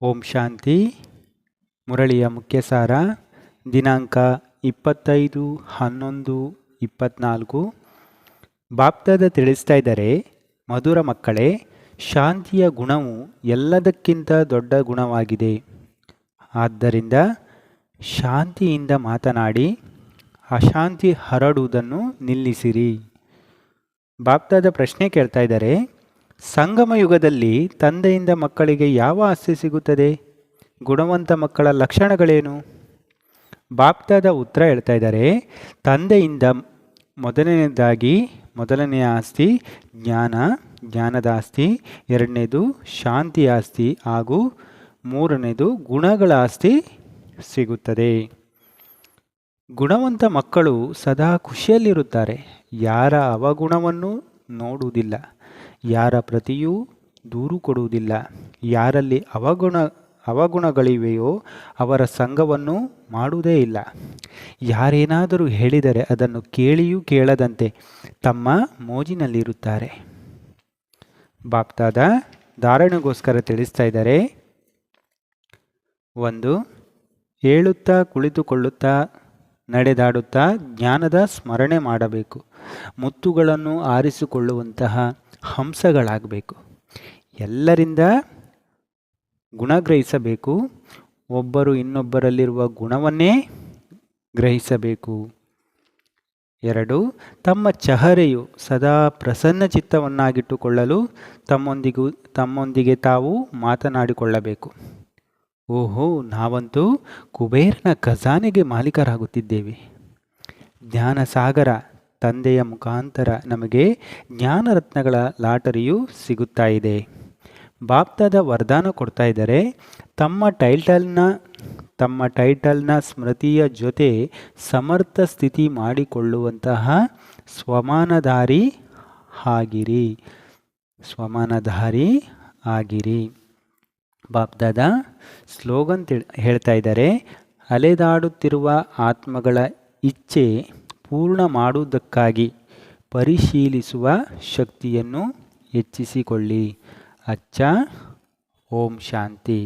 ಓಂ ಶಾಂತಿ. ಮುರಳಿಯ ಮುಖ್ಯ ಸಾರ. ದಿನಾಂಕ 25/11/24. ಬಾಪ್ದಾದ ತಿಳಿಸ್ತಾ ಇದ್ದಾರೆ, ಮಧುರ ಮಕ್ಕಳೇ, ಶಾಂತಿಯ ಗುಣವು ಎಲ್ಲದಕ್ಕಿಂತ ದೊಡ್ಡ ಗುಣವಾಗಿದೆ. ಆದ್ದರಿಂದ ಶಾಂತಿಯಿಂದ ಮಾತನಾಡಿ ಅಶಾಂತಿ ಹರಡುವುದನ್ನು ನಿಲ್ಲಿಸಿರಿ. ಬಾಪ್ದಾದ ಪ್ರಶ್ನೆ ಕೇಳ್ತಾ ಇದ್ದಾರೆ, ಸಂಗಮ ಯುಗದಲ್ಲಿ ತಂದೆಯಿಂದ ಮಕ್ಕಳಿಗೆ ಯಾವ ಆಸ್ತಿ ಸಿಗುತ್ತದೆ? ಗುಣವಂತ ಮಕ್ಕಳ ಲಕ್ಷಣಗಳೇನು? ಬಾಪ್ದಾದ ಉತ್ತರ ಹೇಳ್ತಾ ಇದ್ದಾರೆ, ತಂದೆಯಿಂದ ಮೊದಲನೆಯ ಆಸ್ತಿ ಜ್ಞಾನದ ಆಸ್ತಿ, ಎರಡನೇದು ಶಾಂತಿಯ ಆಸ್ತಿ ಹಾಗೂ ಮೂರನೇದು ಗುಣಗಳ ಆಸ್ತಿ ಸಿಗುತ್ತದೆ. ಗುಣವಂತ ಮಕ್ಕಳು ಸದಾ ಖುಷಿಯಲ್ಲಿರುತ್ತಾರೆ. ಯಾರ ಅವಗುಣವನ್ನು ನೋಡುವುದಿಲ್ಲ, ಯಾರ ಪ್ರತಿಯೂ ದೂರು ಕೊಡುವುದಿಲ್ಲ. ಯಾರಲ್ಲಿ ಅವಗುಣಗಳಿವೆಯೋ ಅವರ ಸಂಘವನ್ನು ಮಾಡುವುದೇ ಇಲ್ಲ. ಯಾರೇನಾದರೂ ಹೇಳಿದರೆ ಅದನ್ನು ಕೇಳಿಯೂ ಕೇಳದಂತೆ ತಮ್ಮ ಮೋಜಿನಲ್ಲಿರುತ್ತಾರೆ. ಬಾಪ್ದಾದ ಧಾರಣೆಗೋಸ್ಕರ ತಿಳಿಸ್ತಾ ಇದ್ದಾರೆ, 1. ಹೇಳುತ್ತಾ ಕುಳಿತುಕೊಳ್ಳುತ್ತಾ ನಡೆದಾಡುತ್ತಾ ಜ್ಞಾನದ ಸ್ಮರಣೆ ಮಾಡಬೇಕು. ಮುತ್ತುಗಳನ್ನು ಆರಿಸಿಕೊಳ್ಳುವಂತಹ ಹಂಸಗಳಾಗಬೇಕು. ಎಲ್ಲರಿಂದ ಗುಣ ಗ್ರಹಿಸಬೇಕು. ಒಬ್ಬರು ಇನ್ನೊಬ್ಬರಲ್ಲಿರುವ ಗುಣವನ್ನೇ ಗ್ರಹಿಸಬೇಕು. 2. ತಮ್ಮ ಚಹರೆಯು ಸದಾ ಪ್ರಸನ್ನ ಚಿತ್ತವನ್ನಾಗಿಟ್ಟುಕೊಳ್ಳಲು ತಮ್ಮೊಂದಿಗೆ ತಾವು ಮಾತನಾಡಿಕೊಳ್ಳಬೇಕು. ಓಹೋ, ನಾವಂತೂ ಕುಬೇರನ ಖಜಾನೆಗೆ ಮಾಲೀಕರಾಗುತ್ತಿದ್ದೇವೆ. ಜ್ಞಾನ ಸಾಗರ ತಂದೆಯ ಮುಖಾಂತರ ನಮಗೆ ಜ್ಞಾನರತ್ನಗಳ ಲಾಟರಿಯು ಸಿಗುತ್ತಾ ಇದೆ. ಬಾಪ್ದಾದ ವರದಾನ ಕೊಡ್ತಾ ಇದ್ದಾರೆ, ತಮ್ಮ ಟೈಟಲ್ನ ಸ್ಮೃತಿಯ ಜೊತೆ ಸಮರ್ಥ ಸ್ಥಿತಿ ಮಾಡಿಕೊಳ್ಳುವಂತಹ ಸ್ವಮಾನಧಾರಿ ಆಗಿರಿ. ಬಾಪ್ದಾದ ಸ್ಲೋಗನ್ ಹೇಳ್ತಾ ಇದ್ದಾರೆ, ಅಲೆದಾಡುತ್ತಿರುವ ಆತ್ಮಗಳ ಇಚ್ಛೆ ಪೂರ್ಣ ಮಾಡುವುದಕ್ಕಾಗಿ ಪರಿಶೀಲಿಸುವ ಶಕ್ತಿಯನ್ನು ಹೆಚ್ಚಿಸಿಕೊಳ್ಳಿ. ಅಚ್ಚ. ಓಂ ಶಾಂತಿ.